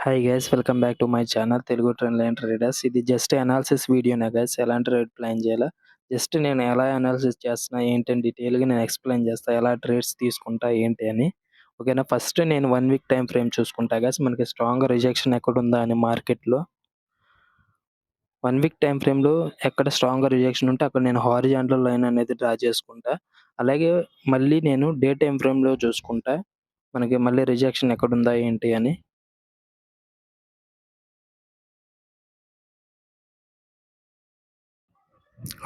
Hi guys welcome back to my channel Telugu trend line traders. ఇది just analysis వీడియోనే guys. ఎలాంటి trade plan చేయాలా just నేను ఎలా అనాలిసిస్ చేస్తున్నా ఏంటని డీటెయిల్గా నేను ఎక్స్ప్లెయిన్ చేస్తా, ఎలా ట్రేడ్స్ తీసుకుంటా ఏంటి అని. ఓకేనా, ఫస్ట్ నేను 1 వీక్ టైం ఫ్రేమ్ చూసుకుంటా గైస్. మనకి స్ట్రాంగ్ రిజెక్షన్ ఎక్కడ ఉందా అని మార్కెట్లో 1 వీక్ టైం ఫ్రేమ్లో ఎక్కడ స్ట్రాంగ్ రిజెక్షన్ ఉంటే అక్కడ నేను హారిజాంటల్ లైన్ అనేది డ్రా చేసుకుంటా. అలాగే మళ్ళీ నేను డే టైం ఫ్రేమ్లో చూసుకుంటా మనకి మళ్ళీ రిజెక్షన్ ఎక్కడ ఉందా ఏంటి అని.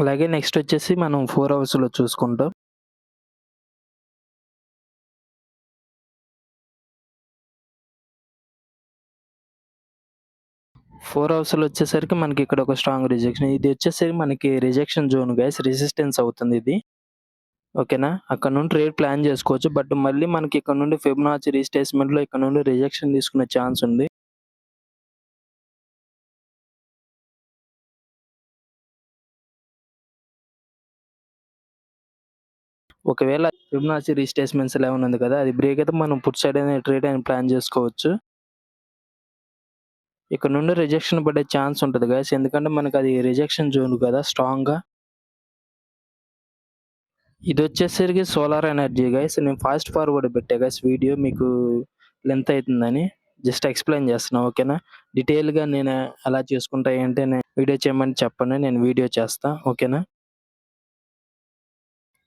అలాగే నెక్స్ట్ వచ్చేసి మనం 4 అవర్స్‌లో చూసుకుంటాం. ఫోర్ అవర్స్‌లో వచ్చేసరికి మనకి ఇక్కడ ఒక స్ట్రాంగ్ రిజెక్షన్. ఇది వచ్చేసరికి మనకి రిజెక్షన్ జోన్ గైస్. రెసిస్టెన్స్ అవుతుంది ఇది. ఓకేనా, అక్కడ నుండి ట్రేడ్ ప్లాన్ చేసుకోవచ్చు. బట్ మళ్ళీ మనకి ఇక్కడ నుండి ఫిబొనాచి రీట్రేస్‌మెంట్‌లో ఇక్కడ నుండి రిజెక్షన్ తీసుకునే ఛాన్స్ ఉంది. ఒకవేళ ఫిబొనాచి రీట్రేస్‌మెంట్స్ 11 ఉంది కదా, అది బ్రేక్ అయితే మనం పుట్ సైడ్ అనే ట్రేడ్ అని ప్లాన్ చేసుకోవచ్చు. ఇక్కడ నుండి రిజెక్షన్ పడే ఛాన్స్ ఉంటది గైస్. ఎందుకంటే మనకి అది రిజెక్షన్ జోన్ కదా స్ట్రాంగ్‌గా. ఇదొచ్చేసరికి సోలార్ ఎనర్జీ గైస్. నేను ఫాస్ట్ ఫార్వర్డ్ పెట్టా గైస్ వీడియో. మీకు లెంత్ అయితుందని జస్ట్ ఎక్స్‌ప్లెయిన్ చేస్తున్నా. ఓకేనా, డీటెయిల్‌గా నేను ఎలా చేసుకుంటా ఏంటి అని వీడియో చేయమని చెప్పండి, నేను వీడియో చేస్తా. ఓకేనా,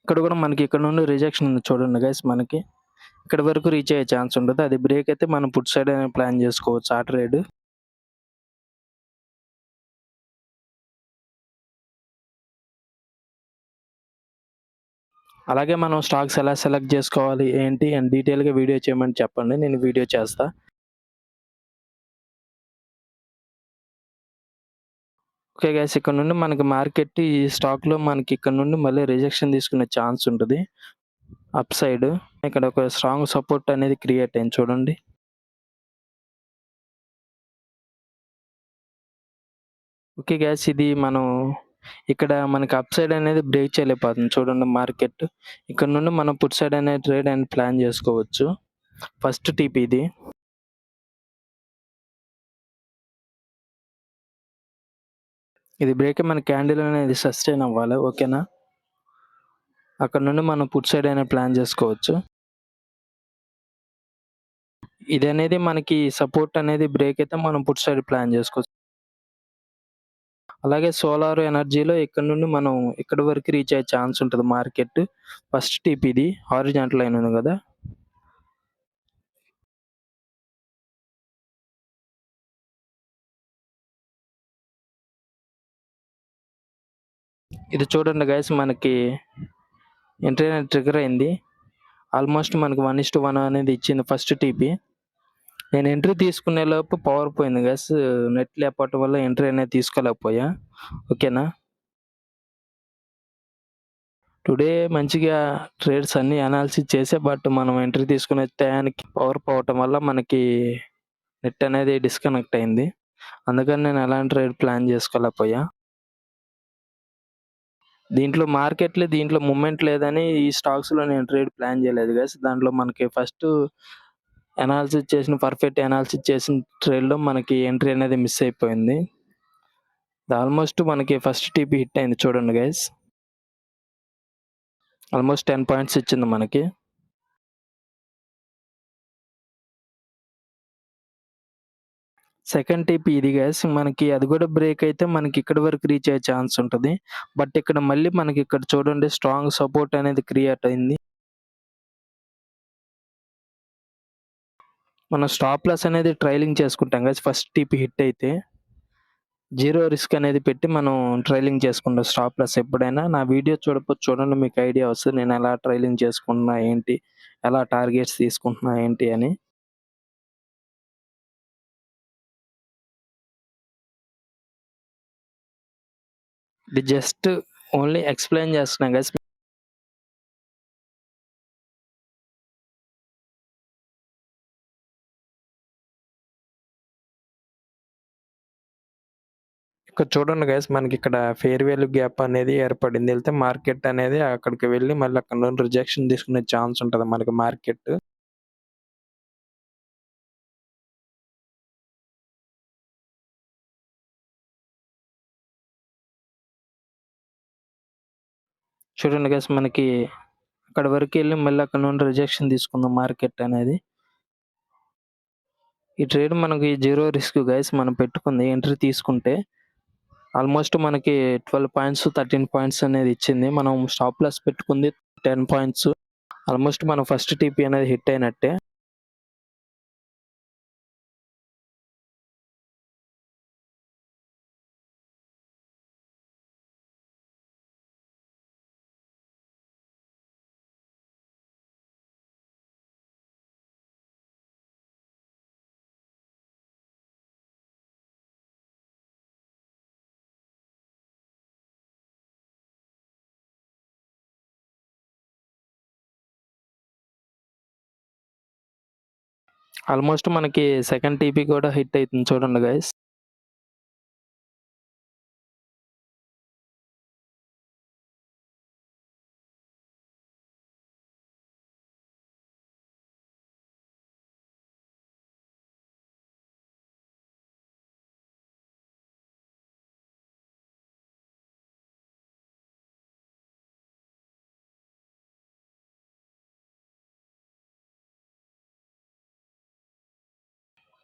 ఇక్కడ కూడా మనకి ఇక్కడ నుండి రిజెక్షన్ ఉంది చూడండి గైస్. మనకి ఇక్కడ వరకు రీచ్ అయ్యే ఛాన్స్ ఉంటది. అది బ్రేక్ అయితే మనం పుట్ సైడ్ అనే ప్లాన్ చేసుకోవచ్చు ఆ ట్రేడ్. అలాగే మనం స్టాక్స్ ఎలా సెలెక్ట్ చేసుకోవాలి ఏంటి అని డీటెయిల్‌గా వీడియో చేయమని చెప్పండి, నేను వీడియో చేస్తా. ఓకే గైస్, ఇక్కడ నుండి మనకి మార్కెట్ ఈ స్టాక్‌లో మనకి ఇక్కడ నుండి మళ్ళీ రిజెక్షన్ తీసుకునే ఛాన్స్ ఉంటది అప్ సైడ్. ఇక్కడ ఒక స్ట్రాంగ్ సపోర్ట్ అనేది క్రియేట్ అయింది చూడండి. ఓకే గైస్, ఇది మనం ఇక్కడ మనకి అప్ సైడ్ అనేది బ్రేక్ చేయలేకపోతుంది చూడండి మార్కెట్. ఇక్కడ నుండి మనం పుట్ సైడ్ అనే ట్రేడ్ అని ప్లాన్ చేసుకోవచ్చు. ఫస్ట్ టిప్ ఇది. ఇది బ్రేక్ మన క్యాండిల్ అనేది సస్టైన్ అవ్వాలి. ఓకేనా, అక్కడ నుండి మనం పుట్ సైడ్ అనే ప్లాన్ చేసుకోవచ్చు. ఇది అనేది మనకి సపోర్ట్ అనేది బ్రేక్ అయితే మనం పుట్ సైడ్ ప్లాన్ చేసుకోవచ్చు. అలాగే సోలార్ ఎనర్జీలో ఇక్కడ నుండి మనం ఇక్కడ వరకు రీచ్ అయ్యే ఛాన్స్ ఉంటది మార్కెట్. ఫస్ట్ టిప్ ఇది. హారిజాంటల్ లైన్ ఉంది కదా, ఇది చూడండి గైస్. మనకి ఎంట్రీ అనేది ట్రిగర్ అయింది. ఆల్మోస్ట్ మనకి 1:1 అనేది ఇచ్చింది ఫస్ట్ టీపీ. నేను ఎంట్రీ తీసుకునే లోపు పవర్ పోయింది గైస్. నెట్ లేకపోవటం వల్ల ఎంట్రీ అనేది తీసుకోలేకపోయా. ఓకేనా, టుడే మంచిగా ట్రేడ్స్ అన్ని అనాలిసిస్ చేసే, బట్ మనం ఎంట్రీ తీసుకునే టయానికి పవర్ పోవటం వల్ల మనకి నెట్ అనేది డిస్కనెక్ట్ అయింది. అందుకని నేను ఎలాంటి ట్రేడ్ ప్లాన్ చేసుకోలేకపోయా. దీంట్లో మూవ్‌మెంట్ లేదని ఈ స్టాక్స్‌లో నేను ట్రేడ్ ప్లాన్ చేయలేదు గైస్. దాంట్లో మనకి ఫస్ట్ పర్ఫెక్ట్ అనాలిసిస్ చేసిన ట్రేడ్‌లో మనకి ఎంట్రీ అనేది మిస్ అయిపోయింది. ఆల్మోస్ట్ మనకి ఫస్ట్ టీపీ హిట్ అయింది చూడండి గైస్. ఆల్మోస్ట్ 10 పాయింట్స్ ఇచ్చింది మనకి. సెకండ్ టీపీ ఇది గైస్. మనకి అది కూడా బ్రేక్ అయితే మనకి ఇక్కడి వరకు రీచ్ అయ్యే ఛాన్స్ ఉంటది. బట్ ఇక్కడ మళ్ళీ మనకి ఇక్కడ చూడండి స్ట్రాంగ్ సపోర్ట్ అనేది క్రియేట్ అయింది. మనం స్టాప్ లాస్ అనేది ట్రైలింగ్ చేసుకుంటాం గైస్. ఫస్ట్ టీపీ హిట్ అయితే 0 రిస్క్ అనేది పెట్టి మనం ట్రైలింగ్ చేసుకుంటాం స్టాప్ లాస్ ఎప్పుడైనా. నా వీడియో చూడండి, మీకు ఐడియా వస్తది నేను ఎలా ట్రైలింగ్ చేసుకుంటున్నా ఏంటి, ఎలా టార్గెట్స్ తీసుకుంటున్నా ఏంటి అని. ఇది జస్ట్ ఓన్లీ ఎక్స్‌ప్లెయిన్ చేస్తున్నా గైస్. ఇక్కడ చూడండి గైస్, మనకి ఇక్కడ ఫెయిర్ వాల్యూ గ్యాప్ అనేది ఏర్పడింది. వెళ్తే మార్కెట్ అనేది అక్కడికి వెళ్ళి మళ్ళీ అక్కడ నుండి రిజెక్షన్ తీసుకునే ఛాన్స్ ఉంటది మనకి మార్కెట్. చూడండి గైస్ మనకి అక్కడి వరకెళ్ళి మళ్ళీ అక్కడ నుండి రిజెక్షన్ తీసుకుందాం మార్కెట్ అనేది. ఈ ట్రేడ్ మనకి 0 రిస్క్ గైస్ మనం పెట్టుకుంది ఎంట్రీ తీసుకుంటే. ఆల్మోస్ట్ మనకి 12 పాయింట్స్, 13 పాయింట్స్ అనేది ఇచ్చింది. మనం స్టాప్ లాస్ పెట్టుకుంది 10 పాయింట్స్. ఆల్మోస్ట్ మనం ఫస్ట్ టీపీ అనేది హిట్ అయినట్టే. ఆల్మోస్ట్ మనకి సెకండ్ టీపీ కూడా హిట్ అవుతుంది చూడండి గైస్.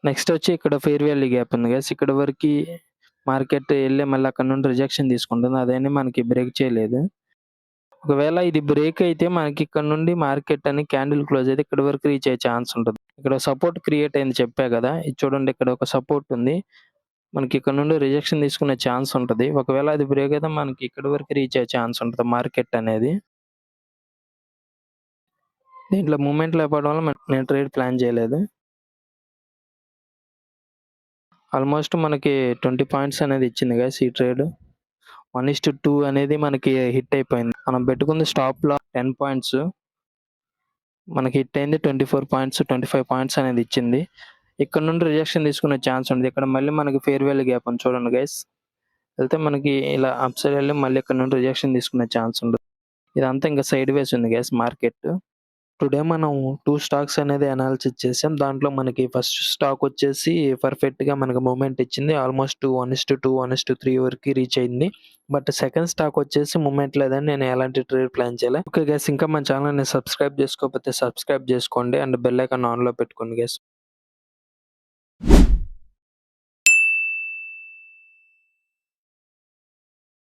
నెక్స్ట్ వచ్చి ఇక్కడ ఫెయిర్ వాల్యూ గ్యాప్ ఉంది గైస్. ఇక్కడ వరకి మార్కెట్ వెళ్ళి మళ్ళీ అక్కడ నుండి రిజెక్షన్ తీసుకుంటుంది. అదేని మనకి బ్రేక్ చేయలేదు. ఒకవేళ ఇది బ్రేక్ అయితే మనకి ఇక్కడ నుండి మార్కెట్ అని క్యాండిల్ క్లోజ్ అయితే ఇక్కడ వరకు రీచ్ అయ్యే ఛాన్స్ ఉంటుంది. ఇక్కడ సపోర్ట్ క్రియేట్ అయింది చెప్పా కదా, ఇది చూడండి ఇక్కడ ఒక సపోర్ట్ ఉంది. మనకి ఇక్కడ నుండి రిజెక్షన్ తీసుకునే ఛాన్స్ ఉంటుంది. ఒకవేళ అది బ్రేక్ అయితే మనకి ఇక్కడ వరకు రీచ్ అయ్యే ఛాన్స్ ఉంటుంది మార్కెట్ అనేది. దీంట్లో మూమెంట్ లేకపోవడం వల్ల నేను ట్రేడ్ ప్లాన్ చేయలేదు. ఆల్మోస్ట్ మనకి 20 పాయింట్స్ అనేది ఇచ్చింది గైస్ ఈ ట్రేడ్. 1:2 అనేది మనకి హిట్ అయిపోయింది. మనం పెట్టుకుంది స్టాప్ లో 10 పాయింట్స్, మనకి హిట్ అయింది 24 పాయింట్స్, 25 పాయింట్స్ అనేది ఇచ్చింది. ఇక్కడ నుండి రిజెక్షన్ తీసుకునే ఛాన్స్ ఉంది. ఇక్కడ మళ్ళీ మనకి ఫెయిర్ వాల్యూ గ్యాప్ ఉంది చూడండి గైస్. వెళ్తే మనకి ఇలా అప్ సైడ్ వెళ్ళి మళ్ళీ ఇక్కడ నుండి రిజెక్షన్ తీసుకునే ఛాన్స్ ఉంది. ఇదంతా ఇంకా సైడ్ వేస్ ఉంది గైస్ మార్కెట్. టుడే మనం 2 స్టాక్స్ అనేది అనాలిసిస్ చేసాం. దాంట్లో మనకి ఫస్ట్ స్టాక్ వచ్చేసి పర్ఫెక్ట్‌గా మనకు మూవ్‌మెంట్ ఇచ్చింది. ఆల్మోస్ట్ 1:2, 1:3 వరకు రీచ్ అయింది. బట్ సెకండ్ స్టాక్ వచ్చేసి మూవ్‌మెంట్ లేదని నేను ఎలాంటి ట్రేడ్ ప్లాన్ చేయలే. ఓకే గైస్, ఇంకా మన ఛానల్‌ని సబ్స్క్రైబ్ చేసుకోకపోతే సబ్స్క్రైబ్ చేసుకోండి అండ్ బెల్ ఐకాన్ ఆన్‌లో పెట్టుకోండి గైస్.